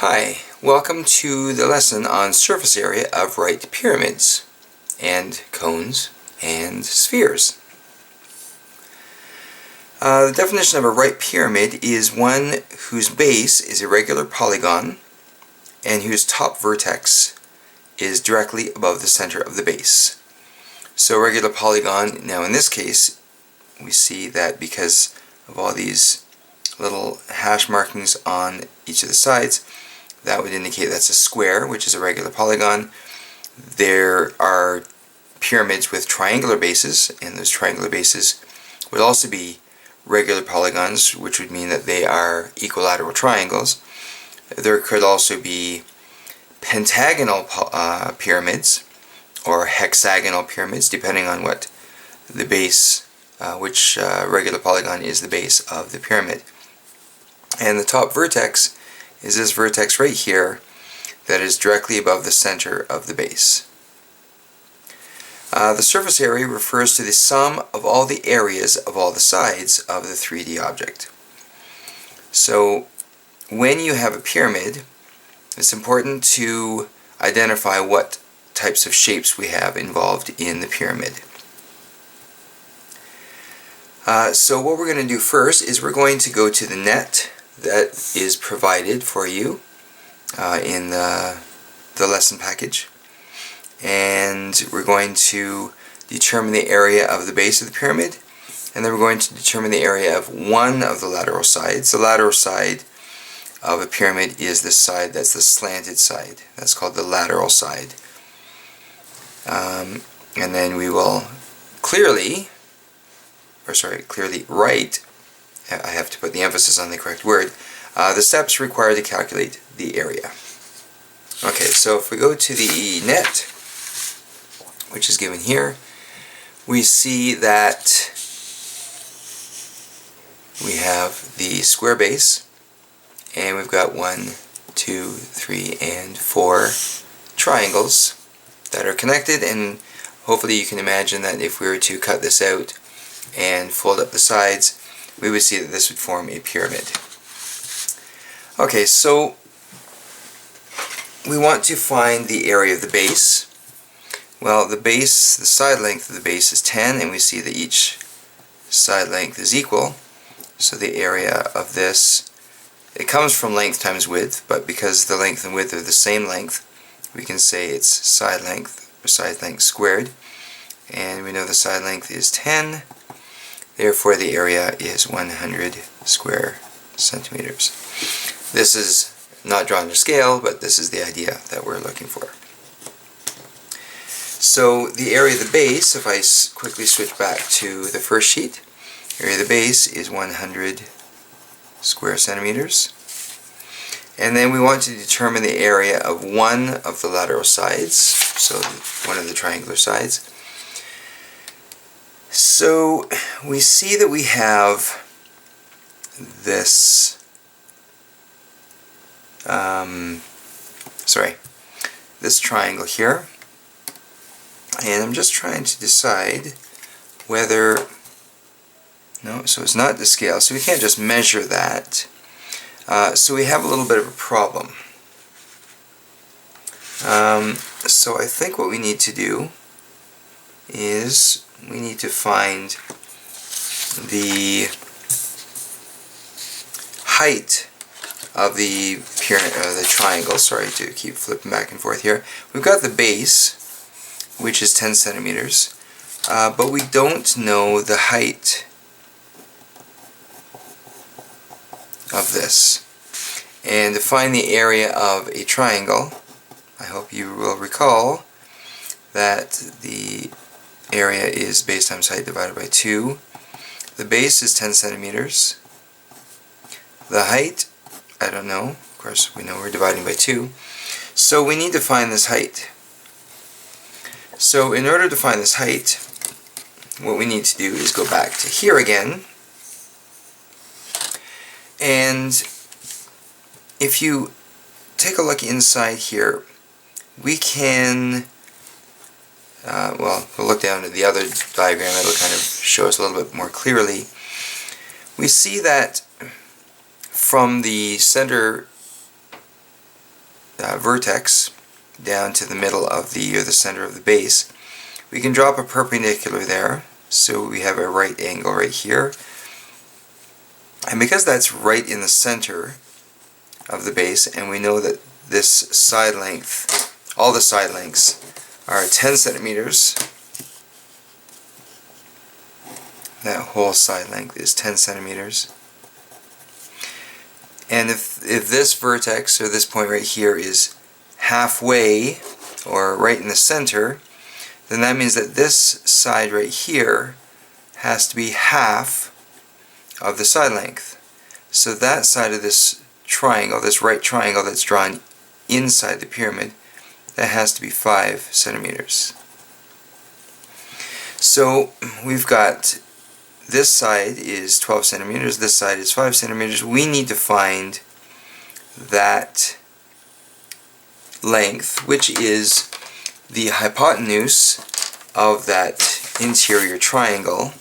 Hi, welcome to the lesson on surface area of right pyramids and cones and spheres. The definition of a right pyramid is one whose base is a regular polygon and whose top vertex is directly above the center of the base. So a regular polygon, now in this case, we see that because of all these little hash markings on each of the sides, that would indicate that's a square, which is a regular polygon. There are pyramids with triangular bases, and those triangular bases would also be regular polygons, which would mean that they are equilateral triangles. There could also be pentagonal pyramids or hexagonal pyramids, depending on what the base, which regular polygon is the base of the pyramid. And the top vertex is this vertex right here that is directly above the center of the base. The surface area refers to the sum of all the areas of all the sides of the 3D object. So when you have a pyramid, it's important to identify what types of shapes we have involved in the pyramid. So what we're going to do first is we're going to go to the net that is provided for you in the lesson package, and we're going to determine the area of the base of the pyramid, and then we're going to determine the area of one of the lateral sides. The lateral side of a pyramid is the side that's the slanted side. That's called the lateral side. And then we will clearly write, I have to put the emphasis on the correct word, the steps required to calculate the area. Okay, so if we go to the net, which is given here, we see that we have the square base, and we've got 1, 2, 3, and 4 triangles that are connected, and hopefully you can imagine that if we were to cut this out and fold up the sides, we would see that this would form a pyramid. Okay, so we want to find the area of the base. Well, the base, the side length of the base is 10, and we see that each side length is equal. So the area of this, it comes from length times width, but because the length and width are the same length, we can say it's side length, or side length squared. And we know the side length is 10. Therefore, the area is 100 square centimeters. This is not drawn to scale, but this is the idea that we're looking for. So the area of the base, if I quickly switch back to the first sheet, area of the base is 100 square centimeters. And then we want to determine the area of one of the lateral sides, so one of the triangular sides. So we see that we have this, this triangle here, and I'm just trying to decide whether, no, so it's not to scale, so we can't just measure that. So we have a little bit of a problem. So I think what we need to do is we need to find the height of the pyramid, the triangle. Sorry to keep flipping back and forth here. We've got the base, which is 10 centimeters, but we don't know the height of this. And to find the area of a triangle, I hope you will recall that the area is base times height divided by 2. The base is 10 centimeters. The height, I don't know. Of course, we know we're dividing by 2. So we need to find this height. So in order to find this height, what we need to do is go back to here again. And if you take a look inside here, we can well, we'll look down at the other diagram, it'll kind of show us a little bit more clearly. We see that from the center vertex down to the middle of the center of the base, we can drop a perpendicular there, so we have a right angle right here. And because that's right in the center of the base, and we know that this side length, all the side lengths are 10 centimeters, that whole side length is 10 centimeters. And if this vertex, or this point right here, is halfway, or right in the center, then that means that this side right here has to be half of the side length. So that side of this triangle, this right triangle that's drawn inside the pyramid, that has to be 5 centimeters. So we've got this side is 12 centimeters, this side is 5 centimeters. We need to find that length, which is the hypotenuse of that interior triangle.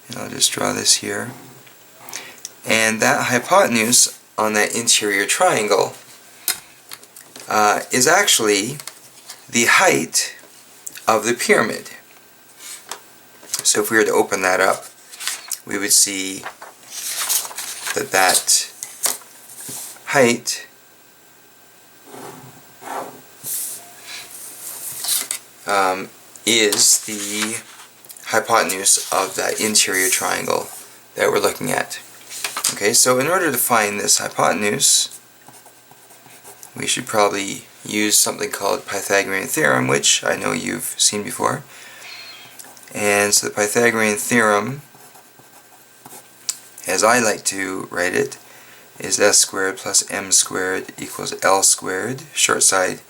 And I'll just draw this here. And that hypotenuse on that interior triangle is actually the height of the pyramid. So if we were to open that up, we would see that that height is the hypotenuse of that interior triangle that we're looking at. Okay, so in order to find this hypotenuse, we should probably use something called Pythagorean Theorem, which I know you've seen before. And so the Pythagorean Theorem, as I like to write it, is s squared plus m squared equals l squared, short side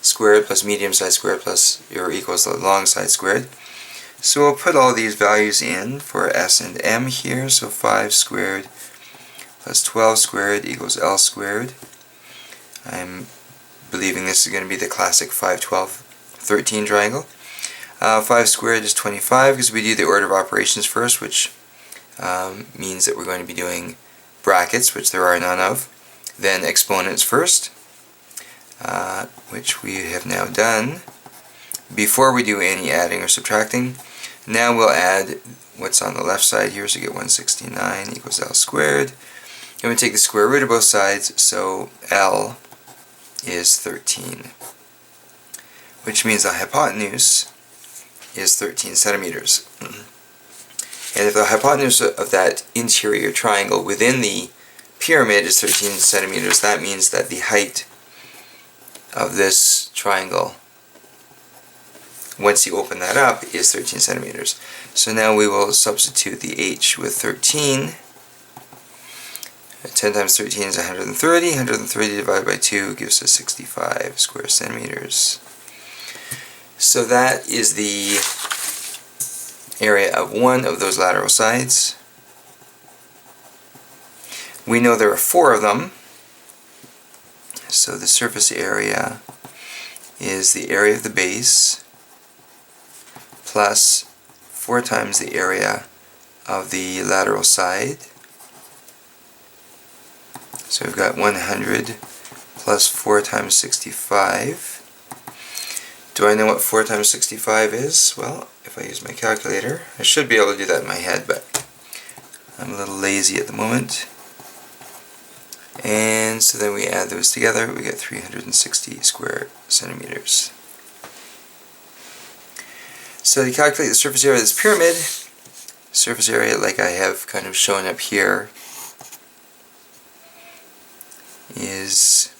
squared plus medium side squared plus or equals the long side squared. So we'll put all these values in for s and m here. So 5 squared plus 12 squared equals l squared. I'm believing this is going to be the classic 5, 12, 13 triangle. 5 squared is 25 because we do the order of operations first, which means that we're going to be doing brackets, which there are none of, then exponents first, which we have now done. Before we do any adding or subtracting, now we'll add what's on the left side here, so we get 169 equals L squared. And we take the square root of both sides, so L is 13, which means the hypotenuse is 13 centimeters. And if the hypotenuse of that interior triangle within the pyramid is 13 centimeters, that means that the height of this triangle, once you open that up, is 13 centimeters. So now we will substitute the h with 13. 10 times 13 is 130. 130 divided by 2 gives us 65 square centimeters. So that is the area of one of those lateral sides. We know there are 4 of them. So the surface area is the area of the base plus 4 times the area of the lateral side. So we've got 100 plus 4 times 65. Do I know what 4 times 65 is? Well, if I use my calculator, I should be able to do that in my head, but I'm a little lazy at the moment. And so then we add those together, we get 360 square centimeters. So to calculate the surface area of this pyramid, surface area, like I have kind of shown up here, is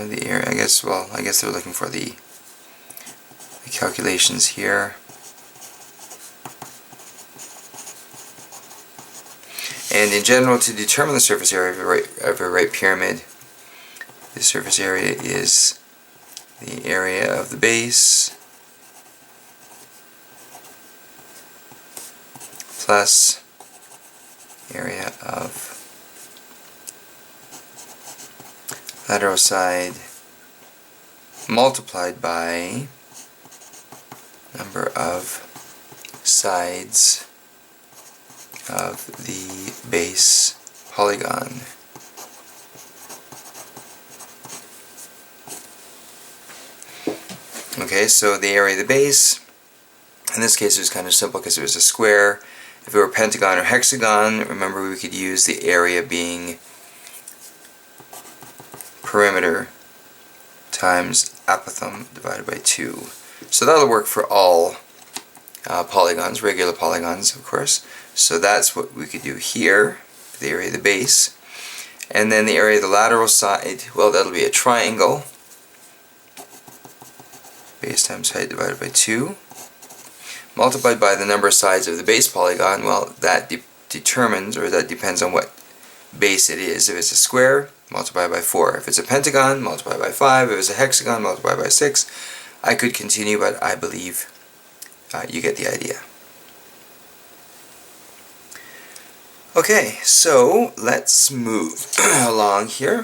the area, I guess they're looking for the calculations here. And in general, to determine the surface area of a right pyramid, the surface area is the area of the base plus area of lateral side multiplied by number of sides of the base polygon. Okay, so the area of the base, in this case it was kind of simple because it was a square. If it were pentagon or hexagon, remember we could use the area being perimeter times apothem divided by 2. So that'll work for all polygons, regular polygons of course. So that's what we could do here, the area of the base. And then the area of the lateral side, well, that'll be a triangle. Base times height divided by 2. Multiplied by the number of sides of the base polygon, well, that determines, or that depends on what base it is. If it's a square, multiply by 4. If it's a pentagon, multiply by 5. If it's a hexagon, multiply by 6. I could continue, but I believe you get the idea. Okay, so let's move along here.